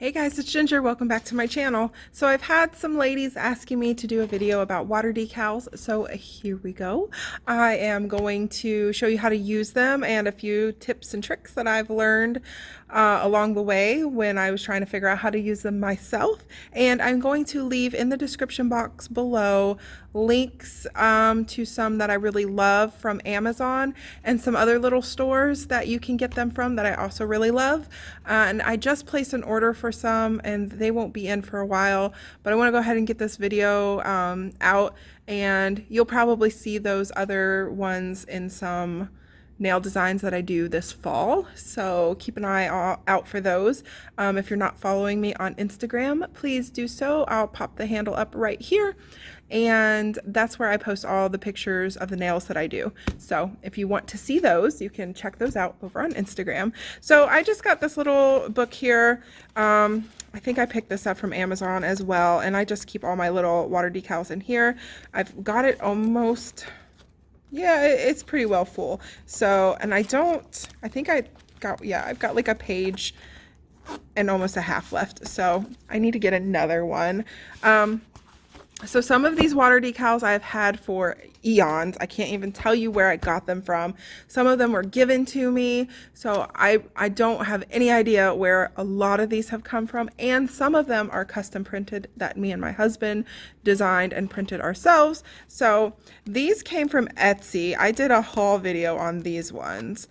Hey guys, it's Ginger. Welcome back to my channel. So I've had some ladies asking me to do a video about water decals, so here we go. I am going to show you how to use them and a few tips and tricks that I've learned along the way when I was trying to figure out how to use them myself. And I'm going to leave in the description box below links to some that I really love from Amazon and some other little stores that you can get them from that I also really love. And I just placed an order for some and they won't be in for a while, but I want to go ahead and get this video out, and you'll probably see those other ones in some nail designs that I do this fall, so keep an eye out for those. If you're not following me on Instagram, please do so. I'll pop the handle up right here, and that's where I post all the pictures of the nails that I do. So if you want to see those, you can check those out over on Instagram. So I just got this little book here. I think I picked this up from Amazon as well, and I just keep all my little water decals in here. I've got it almost, yeah, it's pretty well full. So, and I've got like a page and almost a half left. So I need to get another one. So some of these water decals I've had for eons. I can't even tell you where I got them from. Some of them were given to me, so I don't have any idea where a lot of these have come from, and some of them are custom printed that me and my husband designed and printed ourselves. So these came from Etsy. I did a haul video on these ones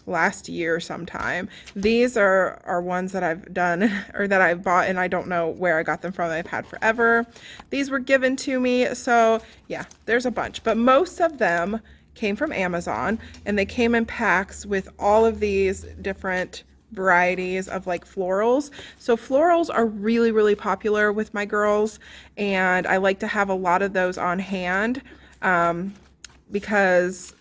last year sometime. These are ones that I've done or that I've bought, and I don't know where I got them from. I've had forever. These were given to me, so yeah, there's a bunch, but most of them came from Amazon, and they came in packs with all of these different varieties of like florals. So florals are really, really popular with my girls, and I like to have a lot of those on hand because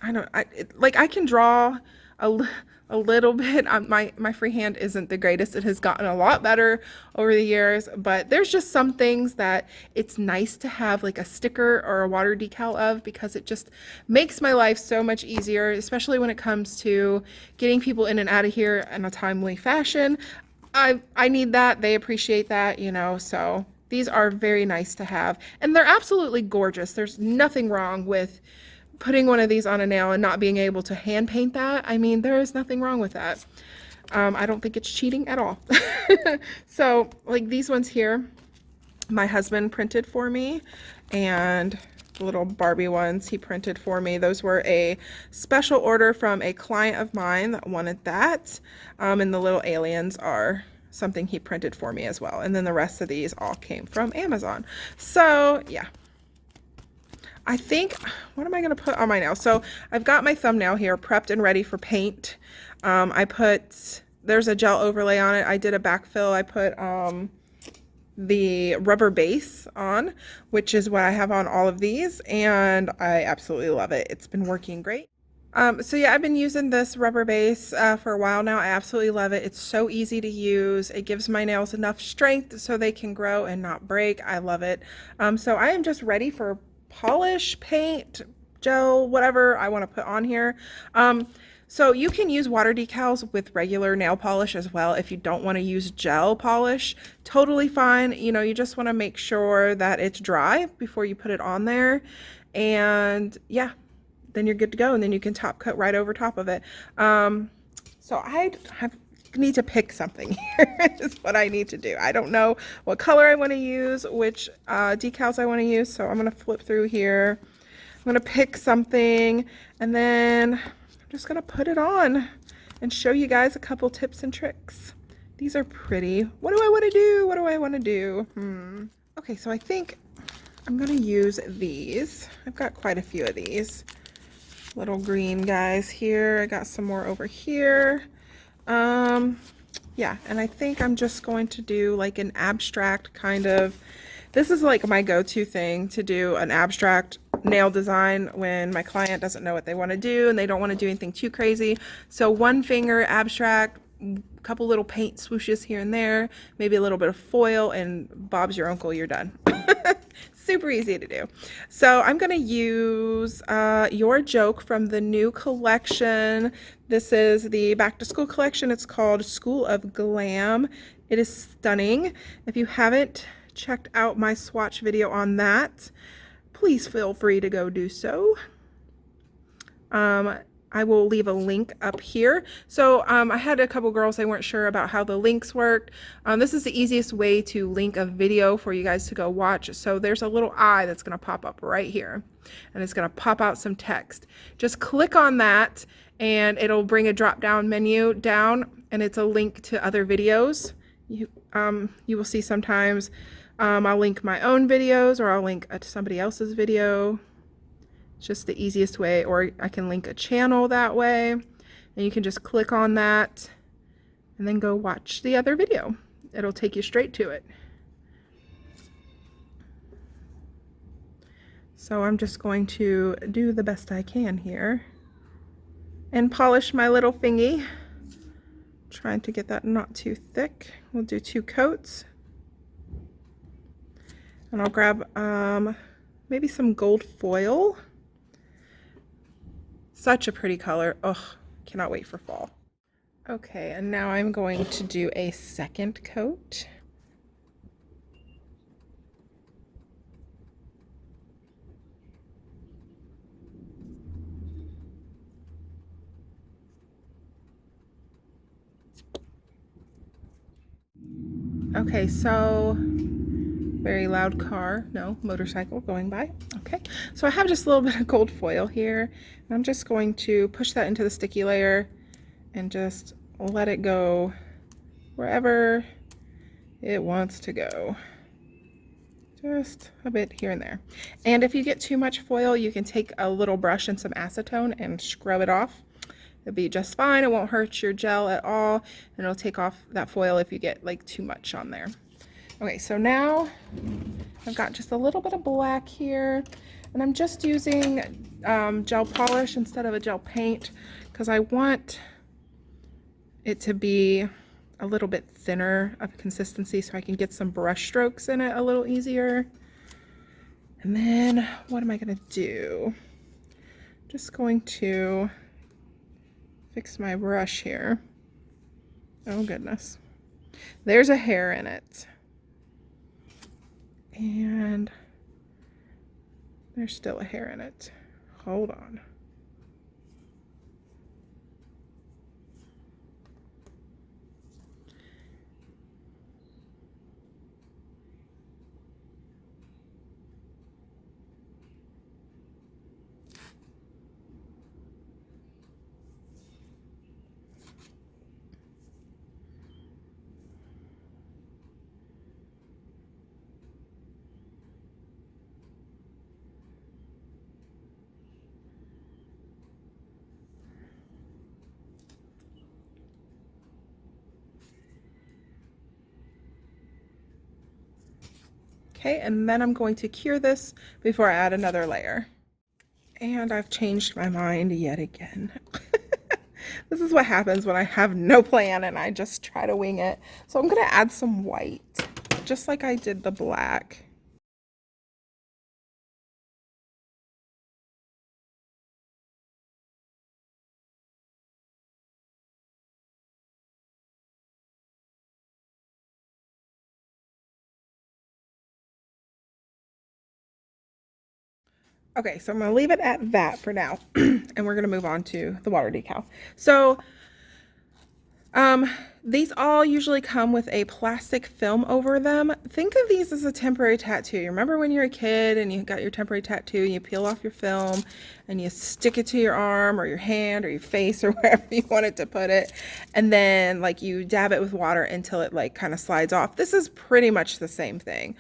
I can draw a little bit. My freehand isn't the greatest. It has gotten a lot better over the years, but there's just some things that it's nice to have like a sticker or a water decal of, because it just makes my life so much easier, especially when it comes to getting people in and out of here in a timely fashion. I need that. They appreciate that, you know, so these are very nice to have, and they're absolutely gorgeous. There's nothing wrong with putting one of these on a nail and not being able to hand paint that. I mean, there is nothing wrong with that. I don't think it's cheating at all. So like these ones here, my husband printed for me, and the little Barbie ones he printed for me. Those were a special order from a client of mine that wanted that. And the little aliens are something he printed for me as well. And then the rest of these all came from Amazon. So yeah. I think, what am I going to put on my nail? So I've got my thumbnail here prepped and ready for paint. There's a gel overlay on it. I did a backfill. I put the rubber base on, which is what I have on all of these, and I absolutely love it. It's been working great. So yeah, I've been using this rubber base for a while now. I absolutely love it. It's so easy to use. It gives my nails enough strength so they can grow and not break. I love it. So I am just ready for polish, paint, gel, whatever I want to put on here. So you can use water decals with regular nail polish as well if you don't want to use gel polish. Totally fine. You know, you just want to make sure that it's dry before you put it on there, and yeah, then you're good to go, and then you can top coat right over top of it. So I need to pick something here is what I need to do. I don't know what color I want to use, which decals I want to use, so I'm going to flip through here. I'm going to pick something, and then I'm just going to put it on and show you guys a couple tips and tricks. These are pretty. What do I want to do? What do I want to do? Okay, so I think I'm going to use these. I've got quite a few of these little green guys here. I got some more over here. Yeah, and I think I'm just going to do like an abstract kind of, this is like my go-to thing to do, an abstract nail design when my client doesn't know what they want to do and they don't want to do anything too crazy. So one finger abstract, couple little paint swooshes here and there, maybe a little bit of foil, and Bob's your uncle, you're done. Super easy to do. So I'm going to use Your Joke from the new collection. This is the back to school collection. It's called School of Glam. It is stunning. If you haven't checked out my swatch video on that, please feel free to go do so. I will leave a link up here. So I had a couple girls, they weren't sure about how the links worked. This is the easiest way to link a video for you guys to go watch. So there's a little eye that's going to pop up right here, and it's going to pop out some text. Just click on that and it'll bring a drop down menu down, and it's a link to other videos. You will see sometimes I'll link my own videos, or I'll link to somebody else's video. Just the easiest way, or I can link a channel that way, and you can just click on that and then go watch the other video. It'll take you straight to it. So I'm just going to do the best I can here and polish my little thingy, trying to get that not too thick. We'll do 2 coats, and I'll grab maybe some gold foil. Such a pretty color. Ugh, cannot wait for fall. Okay, and now I'm going to do a second coat. Okay, so very loud car, no, motorcycle going by. Okay, so I have just a little bit of gold foil here, and I'm just going to push that into the sticky layer and just let it go wherever it wants to go. Just a bit here and there. And if you get too much foil, you can take a little brush and some acetone and scrub it off. It'll be just fine. It won't hurt your gel at all, and it'll take off that foil if you get like too much on there. Okay, so now I've got just a little bit of black here, and I'm just using gel polish instead of a gel paint because I want it to be a little bit thinner of consistency so I can get some brush strokes in it a little easier. And then what am I going to do? Just going to fix my brush here. Oh goodness. There's a hair in it. And there's still a hair in it. Hold on. Okay, and then I'm going to cure this before I add another layer. And I've changed my mind yet again. This is what happens when I have no plan and I just try to wing it. So I'm going to add some white, just like I did the black. Okay, so I'm going to leave it at that for now, and we're going to move on to the water decal. So these all usually come with a plastic film over them. Think of these as a temporary tattoo. You remember when you were a kid and you got your temporary tattoo and you peel off your film and you stick it to your arm or your hand or your face or wherever you wanted to put it, and then like you dab it with water until it like kind of slides off. This is pretty much the same thing,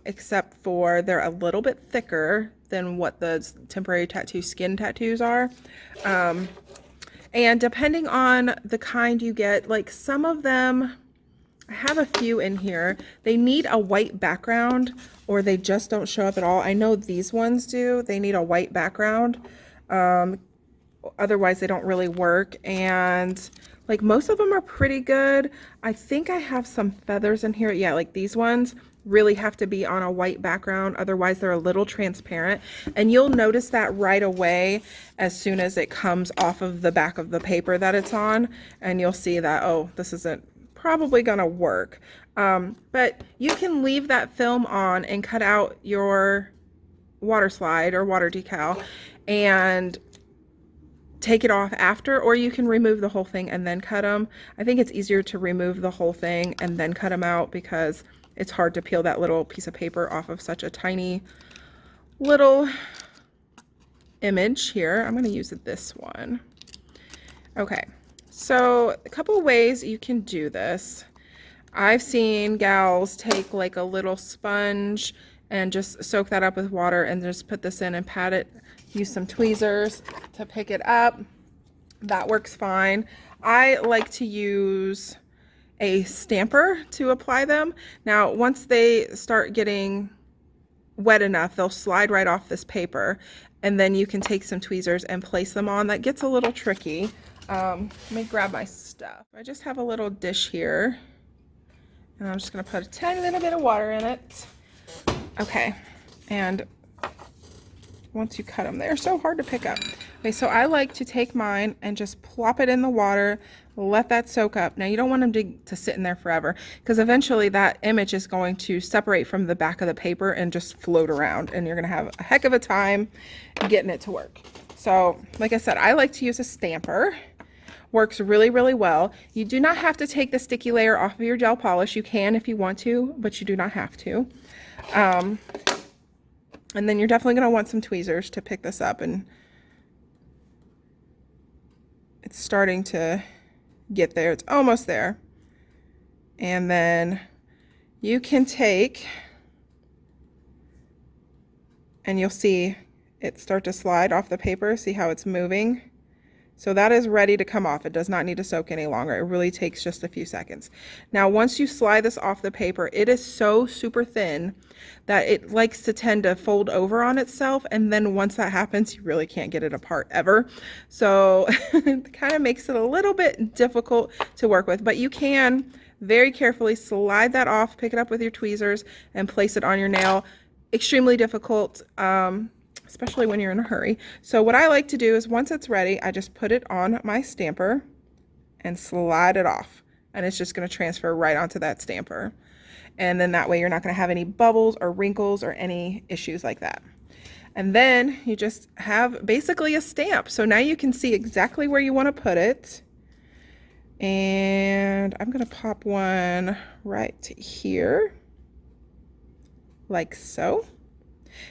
except for they're a little bit thicker than what the temporary tattoo skin tattoos are. And depending on the kind you get, like some of them, I have a few in here, they need a white background or they just don't show up at all. I know these ones do. They need a white background. Otherwise they don't really work. And like most of them are pretty good. I think I have some feathers in here. Yeah, like these ones, really have to be on a white background, otherwise they're a little transparent, and you'll notice that right away as soon as it comes off of the back of the paper that it's on, and you'll see that, oh, this isn't probably gonna work. But you can leave that film on and cut out your water slide or water decal and take it off after, or you can remove the whole thing and then cut them. I think it's easier to remove the whole thing and then cut them out because it's hard to peel that little piece of paper off of such a tiny little image here. I'm going to use this one. Okay, so a couple ways you can do this. I've seen gals take like a little sponge and just soak that up with water and just put this in and pat it. Use some tweezers to pick it up. That works fine. I like to use a stamper to apply them. Now, once they start getting wet enough, they'll slide right off this paper, and then you can take some tweezers and place them on. That gets a little tricky. Let me grab my stuff. I just have a little dish here, and I'm just gonna put a tiny little bit of water in it. Okay, and once you cut them, they're so hard to pick up. Okay, so I like to take mine and just plop it in the water, let that soak up. Now you don't want them to sit in there forever, because eventually that image is going to separate from the back of the paper and just float around, and you're gonna have a heck of a time getting it to work. So like I said, I like to use a stamper. Works really, really well. You do not have to take the sticky layer off of your gel polish. You can if you want to, but you do not have to. And then you're definitely going to want some tweezers to pick this up, and it's starting to get there. It's almost there. And then you can take, and you'll see it start to slide off the paper. See how it's moving? So that is ready to come off. It does not need to soak any longer. It really takes just a few seconds. Now, once you slide this off the paper, it is so super thin that it likes to tend to fold over on itself. And then once that happens, you really can't get it apart ever. So it kind of makes it a little bit difficult to work with, but you can very carefully slide that off, pick it up with your tweezers and place it on your nail. Extremely difficult, especially when you're in a hurry. So what I like to do is once it's ready, I just put it on my stamper and slide it off. And it's just going to transfer right onto that stamper. And then that way you're not going to have any bubbles or wrinkles or any issues like that. And then you just have basically a stamp. So now you can see exactly where you want to put it. And I'm going to pop one right here, like so.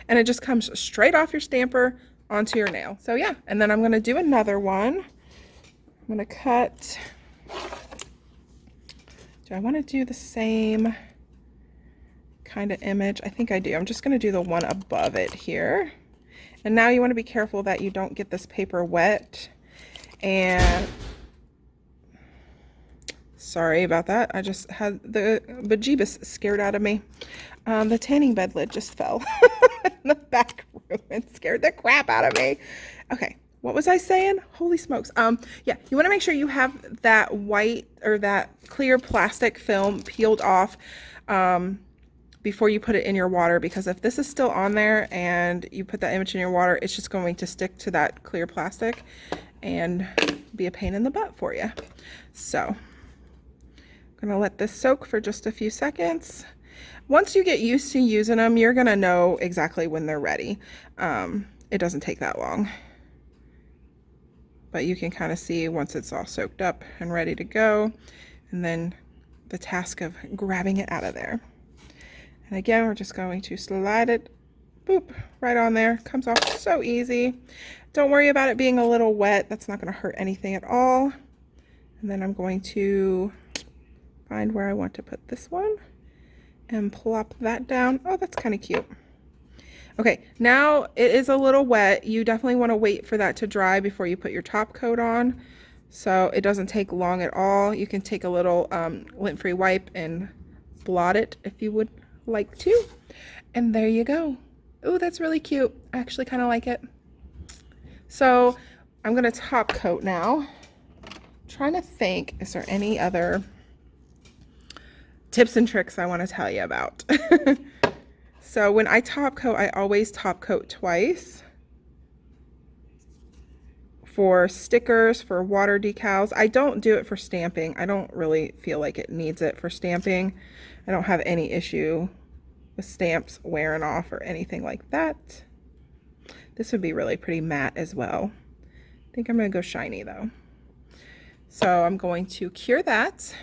And it just comes straight off your stamper onto your nail. So yeah, and then I'm going to do another one. I'm going to cut. Do I want to do the same kind of image? I think I do. I'm just going to do the one above it here. And now you want to be careful that you don't get this paper wet. And sorry about that. I just had the bejeebus scared out of me. The tanning bed lid just fell in the back room and scared the crap out of me. Okay, what was I saying? Holy smokes. Yeah, you want to make sure you have that white or that clear plastic film peeled off before you put it in your water, because if this is still on there and you put that image in your water, it's just going to stick to that clear plastic and be a pain in the butt for you. So I'm going to let this soak for just a few seconds. Once you get used to using them, you're going to know exactly when they're ready. It doesn't take that long. But you can kind of see once it's all soaked up and ready to go. And then the task of grabbing it out of there. And again, we're just going to slide it, boop, right on there. Comes off so easy. Don't worry about it being a little wet. That's not going to hurt anything at all. And then I'm going to find where I want to put this one and plop that down. Oh, that's kind of cute. Okay, now it is a little wet. You definitely want to wait for that to dry before you put your top coat on. So it doesn't take long at all. You can take a little lint-free wipe and blot it if you would like to. And there you go. Oh, that's really cute. I actually kind of like it. So I'm going to top coat now. I'm trying to think, is there any other tips and tricks I want to tell you about. So when I top coat, I always top coat twice. For stickers, for water decals. I don't do it for stamping. I don't really feel like it needs it for stamping. I don't have any issue with stamps wearing off or anything like that. This would be really pretty matte as well. I think I'm going to go shiny though. So I'm going to cure that,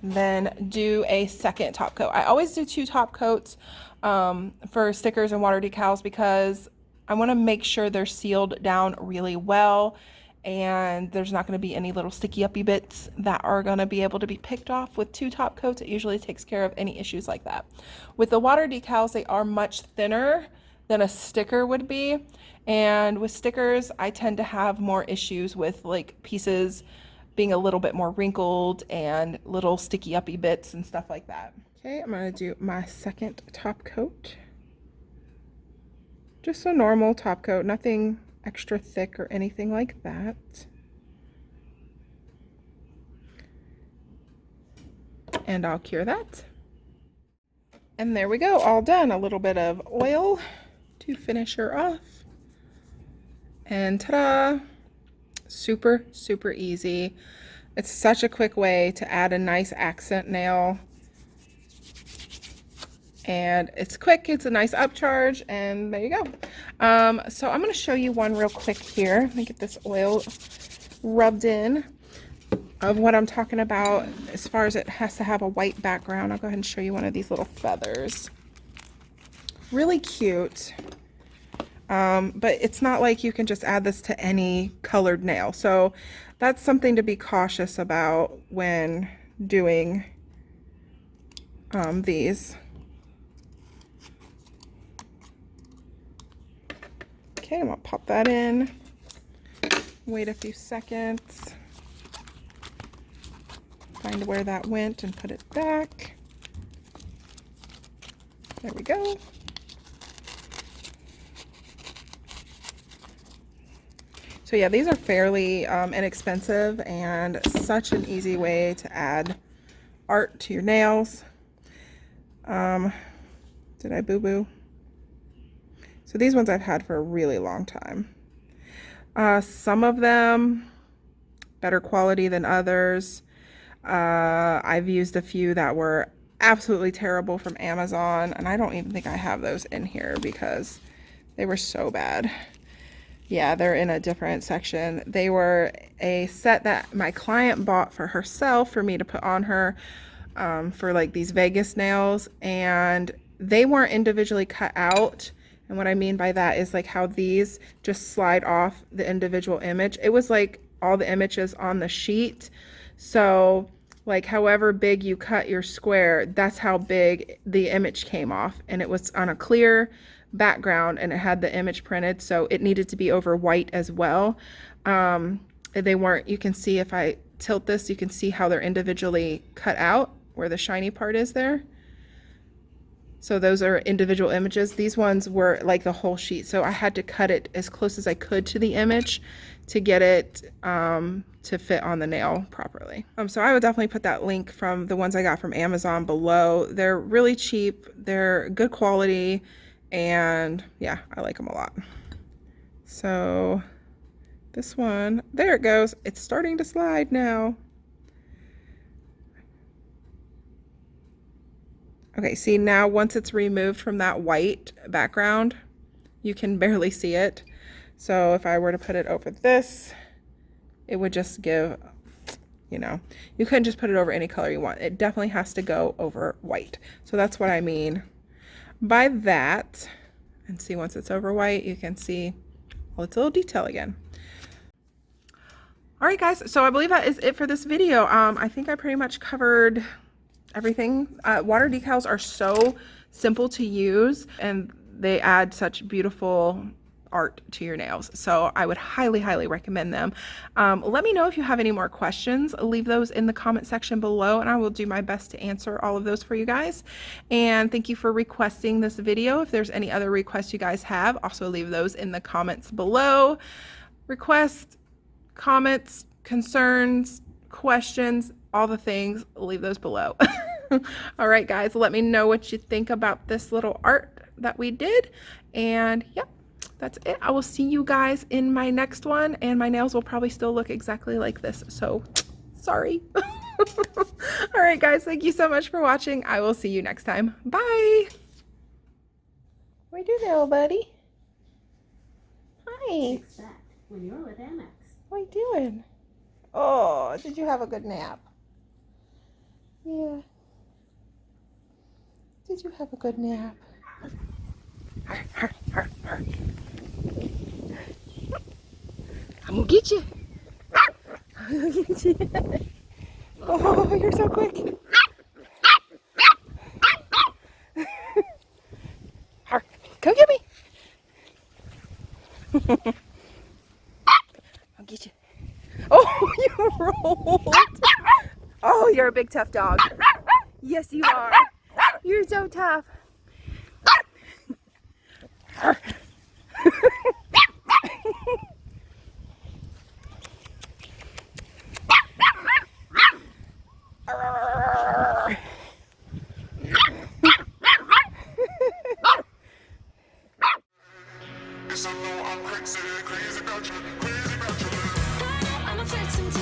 then do a second top coat. I always do 2 top coats for stickers and water decals because I want to make sure they're sealed down really well and there's not going to be any little sticky uppy bits that are going to be able to be picked off. With 2 top coats, it usually takes care of any issues like that. With the water decals, they are much thinner than a sticker would be, and with stickers I tend to have more issues with like pieces being a little bit more wrinkled and little sticky uppy bits and stuff like that. Okay, I'm going to do my second top coat. Just a normal top coat, nothing extra thick or anything like that. And I'll cure that. And there we go, all done. A little bit of oil to finish her off. And ta-da! Super, super easy. It's such a quick way to add a nice accent nail. And it's quick, it's a nice upcharge, and there you go. So I'm going to show you one real quick here. Let me get this oil rubbed in of what I'm talking about as far as it has to have a white background. I'll go ahead and show you one of these little feathers. Really cute. But it's not like you can just add this to any colored nail. So that's something to be cautious about when doing these. Okay, I'm gonna pop that in, wait a few seconds, find where that went and put it back. There we go. So yeah, these are fairly inexpensive and such an easy way to add art to your nails. Did I boo-boo? So these ones I've had for a really long time. Some of them better quality than others. I've used a few that were absolutely terrible from Amazon, and I don't even think I have those in here because they were so bad. Yeah, they're in a different section. They were a set that my client bought for herself for me to put on her for like these Vegas nails, and they weren't individually cut out. And what I mean by that is like how these just slide off the individual image. It was like all the images on the sheet. So like however big you cut your square, that's how big the image came off. And it was on a clear background and it had the image printed. So it needed to be over white as well. They weren't, you can see if I tilt this, you can see how they're individually cut out where the shiny part is there. So those are individual images. These ones were like the whole sheet. So I had to cut it as close as I could to the image to get it to fit on the nail properly. So I would definitely put that link from the ones I got from Amazon below. They're really cheap, they're good quality, and yeah, I like them a lot. So this one, there it goes. It's starting to slide now. Okay, see now once it's removed from that white background, you can barely see it. So if I were to put it over this, it would just give, you know, you couldn't just put it over any color you want. It definitely has to go over white. So that's what I mean by that. And see, once it's over white, you can see all its little detail again. All right, guys, so I believe that is it for this video. I think I pretty much covered everything. Water decals are so simple to use and they add such beautiful art to your nails. So I would highly, highly recommend them. Let me know if you have any more questions. Leave those in the comment section below and I will do my best to answer all of those for you guys. And thank you for requesting this video. If there's any other requests you guys have, also leave those in the comments below. Requests, comments, concerns, questions, all the things, leave those below. All right, guys, let me know what you think about this little art that we did. And yep, that's it. I will see you guys in my next one, and my nails will probably still look exactly like this. So sorry. All right, guys, thank you so much for watching. I will see you next time. Bye. What do you do now, buddy? Hi. Expect when you're with Amex. What are you doing? Oh, did you have a good nap? Yeah. Did you have a good nap? I'm gonna get you. I'm gonna get you. Oh, you're so quick. Come get me. I'll get you. Oh, you rolled. Oh, you're a big tough dog. Yes, you are. You're so tough. Yes, I know I'm crazy about you, crazy about you. I'm a fixin' to